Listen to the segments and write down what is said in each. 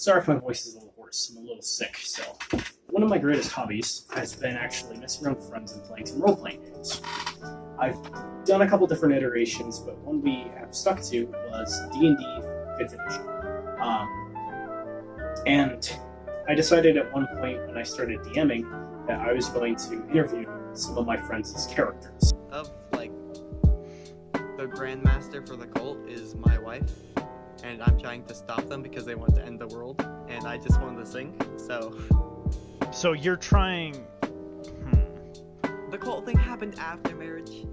Sorry if my voice is a little hoarse. I'm a little sick, so. One of my greatest hobbies has been actually messing around with friends and playing some role-playing games. I've done a couple different iterations, but one we have stuck to was D&D 5th edition. And I decided at one point when I started DMing that I was going to interview some of my friends' characters. Of, like, the Grandmaster for the cult is my wife, and I'm trying to stop them because they want to end the world, and I just wanted to sing, so... So you're trying... The cult thing happened after marriage.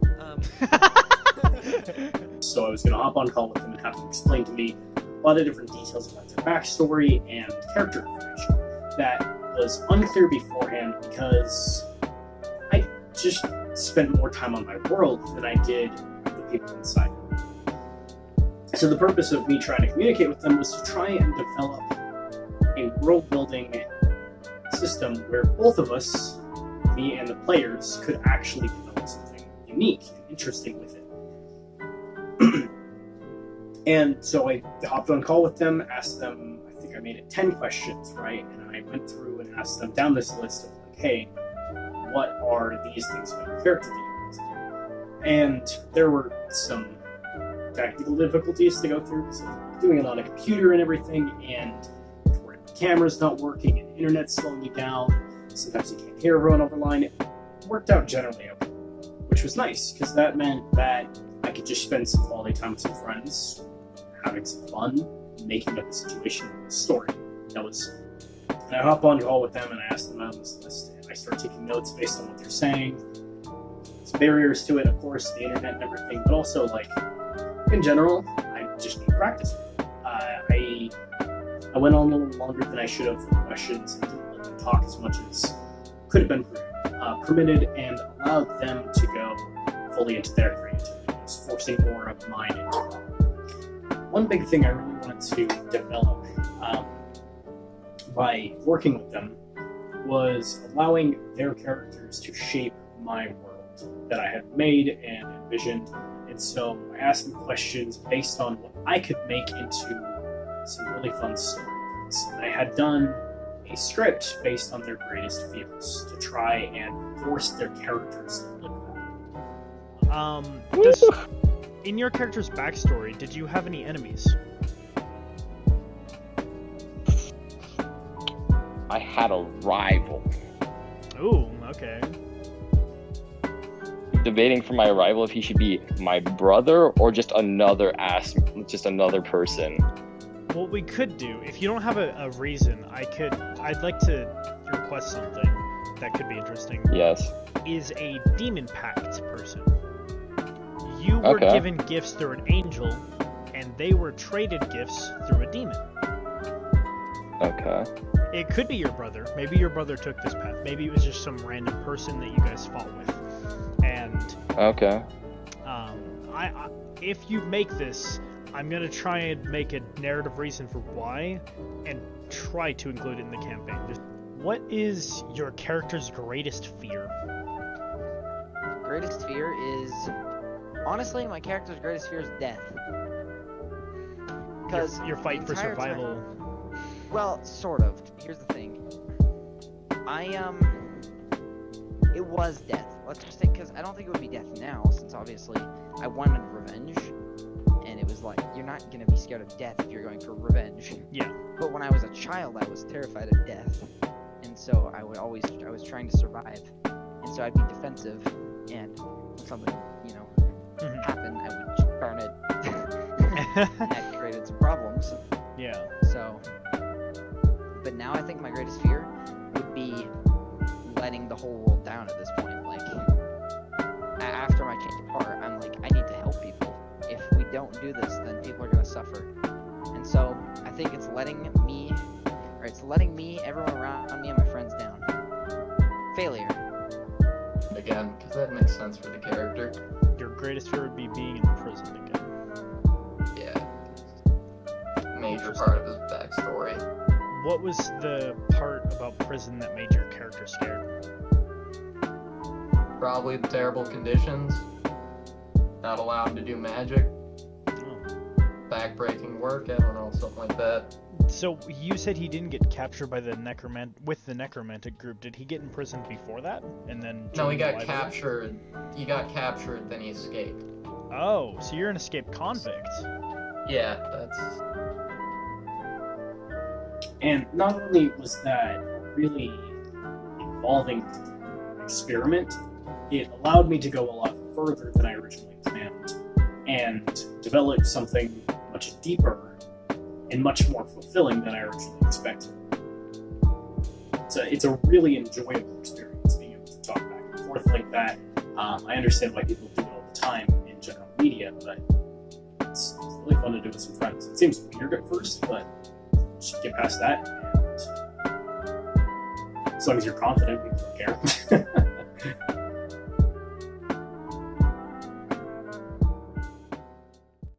So I was going to hop on call with them and have them explain to me a lot of different details about their backstory and character information that was unclear beforehand because I just spent more time on my world than I did the people inside it. So the purpose of me trying to communicate with them was to try and develop a world-building system where both of us, me and the players, could actually develop something unique and interesting with it. And so I hopped on call with them, asked them, I think I made it 10 questions, right? And I went through and asked them down this list of like, hey, what are these things about your character that you want to do? And there were some technical difficulties to go through, so doing it on a computer and everything, and where the camera's not working and the internet's slowing you down. Sometimes you can't hear everyone over line. It worked out generally okay, which was nice, because that meant that I could just spend some quality time with some friends, having some fun, making up a situation with a story. And I hop on call with them and I ask them out on this list, and I start taking notes based on what they're saying. There's barriers to it, of course, the internet and everything, but also, like, in general, I just need practice with it. I went on a little longer than I should have for the questions and didn't let them talk as much as could have been permitted, and allowed them to go fully into their creativity, just forcing more of mine into it. One big thing I really wanted to develop by working with them was allowing their characters to shape my world that I had made and envisioned. And so I asked them questions based on what I could make into some really fun stories. I had done a script based on their greatest fears to try and force their characters to live that. In your character's backstory, did you have any enemies? I had a rival. Ooh, okay. Debating for my rival if he should be my brother or just another person. What we could do, if you don't have a reason, I'd like to request something that could be interesting. Yes. Is a demon pact person. You were given gifts through an angel, and they were traded gifts through a demon. Okay. It could be your brother. Maybe your brother took this path. Maybe it was just some random person that you guys fought with. And okay. If you make this, I'm gonna try and make a narrative reason for why, and try to include it in the campaign. What is your character's greatest fear? Greatest fear is... Honestly, my character's greatest fear is death. Because you're fighting for survival. Well, sort of. Here's the thing. It was death. Let's just think, because I don't think it would be death now, since obviously I wanted revenge. And it was like, you're not going to be scared of death if you're going for revenge. Yeah. But when I was a child, I was terrified of death. And so I was trying to survive. And so I'd be defensive, and when something, happened, I would just burn it. And that created some problems. Yeah. So, but now I think my greatest fear would be letting the whole world down at this point. Like, after my change of heart, I'm like, I need to help people. If we don't do this, then people are going to suffer. And so, I think it's letting me, everyone around me, and my friends down. Failure. Again, because that makes sense for the character. Your greatest fear would be being in prison again. Yeah. Major part of his backstory. What was the part about prison that made your character scared? Probably the terrible conditions. Not allowed to do magic. Oh. Backbreaking work, I don't know, something like that. So you said he didn't get captured by the necromantic group. Did he get imprisoned before that, and then? No, he joined got Lively? captured. He got captured, then he escaped. Oh, so you're an escaped convict. Yeah, that's. And not only was that a really involving experiment, it allowed me to go a lot further than I originally planned and develop something much deeper and much more fulfilling than I originally expected. It's a really enjoyable experience being able to talk back and forth like that. I understand why people do it all the time in general media, but it's really fun to do with some friends. It seems weird at first, but you should get past that, and as long as you're confident, people don't care.